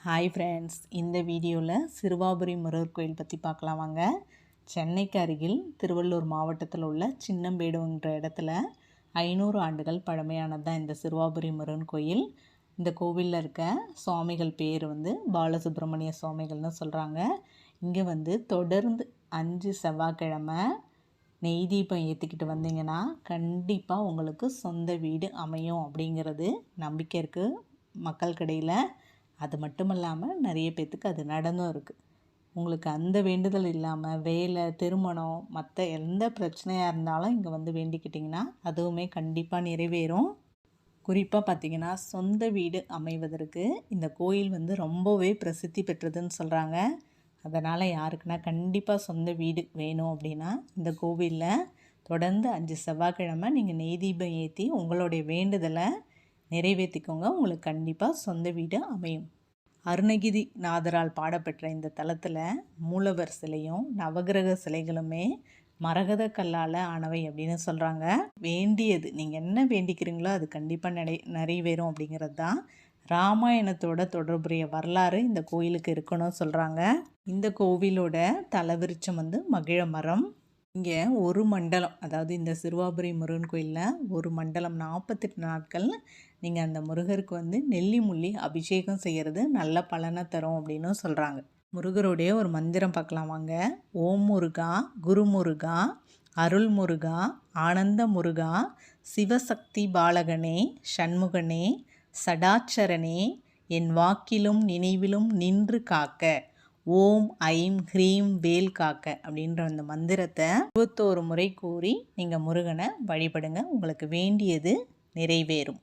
Hi friends, இந்த வீடியோவில் சிறுவாபுரி முருகர் கோயில் பற்றி பார்க்கலாம் வாங்க. சென்னைக்கு அருகில் திருவள்ளூர் மாவட்டத்தில் உள்ள சின்னம்பேடுங்கிற இடத்துல 500 ஆண்டுகள் பழமையானது தான் இந்த சிறுவாபுரி முருகன் கோயில். இந்த கோவிலில் இருக்க சுவாமிகள் பேர் பாலசுப்ரமணிய சுவாமிகள்னு சொல்கிறாங்க. இங்கே தொடர்ந்து 5 செவ்வாய்க்கிழமை நெய் தீபம் ஏற்றிக்கிட்டு வந்தீங்கன்னா கண்டிப்பாக உங்களுக்கு சொந்த வீடு அமையும் அப்படிங்கிறது நம்பிக்கை இருக்குது மக்களுக்கிடையில். அது மட்டும் இல்லாமல் நிறைய பேர்த்துக்கு அது நடந்தும் இருக்குது. உங்களுக்கு அந்த வேண்டுதல் இல்லாமல் வேலை, திருமணம், மற்ற எந்த பிரச்சனையாக இருந்தாலும் இங்கே வேண்டிக்கிட்டிங்கன்னா அதுவுமே கண்டிப்பாக நிறைவேறும். குறிப்பாக பார்த்திங்கன்னா சொந்த வீடு அமைவதற்கு இந்த கோயில் ரொம்பவே பிரசித்தி பெற்றதுன்னு சொல்கிறாங்க. அதனால் யாருக்குன்னா கண்டிப்பாக சொந்த வீடு வேணும் அப்படின்னா இந்த கோவிலில் தொடர்ந்து 5 செவ்வாய்க்கிழமை நீங்கள் நெய் தீபம் ஏற்றி உங்களுடைய வேண்டுதலை நிறைவேற்றிக்கோங்க. உங்களுக்கு கண்டிப்பாக சொந்த வீடு அமையும். அருணகிரி நாதரால் பாடப்பெற்ற இந்த தலத்தில் மூலவர் சிலையும் நவகிரக சிலைகளுமே மரகத கல்லால் ஆனவை அப்படின்னு சொல்கிறாங்க. வேண்டியது நீங்கள் என்ன வேண்டிக்கிறீங்களோ அது கண்டிப்பாக நிறைவேறும் அப்படிங்கிறது தான். ராமாயணத்தோட தொடர்புடைய வரலாறு இந்த கோயிலுக்கு இருக்குன்னு சொல்கிறாங்க. இந்த கோவிலோட தலவிருச்சம் மகிழ மரம். இங்கே ஒரு மண்டலம், அதாவது இந்த சிறுவாபுரி முருகன் கோயிலில் ஒரு மண்டலம் 48 நாட்கள் நீங்கள் அந்த முருகருக்கு நெல்லி முள்ளி அபிஷேகம் செய்கிறது நல்ல பலனை தரும் அப்படின்னு சொல்கிறாங்க. முருகருடைய ஒரு மந்திரம் பார்க்கலாம் வாங்க. ஓம் முருகா, குரு முருகா, அருள் முருகா, ஆனந்த முருகா, சிவசக்தி பாலகனே, சண்முகனே, சடாச்சரனே, என் வாக்கிலும் நினைவிலும் நின்று காக்க, ஓம் ஐம் ஹ்ரீம் வேல் காக்க அப்படின்ற அந்த மந்திரத்தை 21 முறை கூறி நீங்கள் முருகனை வழிபடுங்க. உங்களுக்கு வேண்டியது நிறைவேறும்.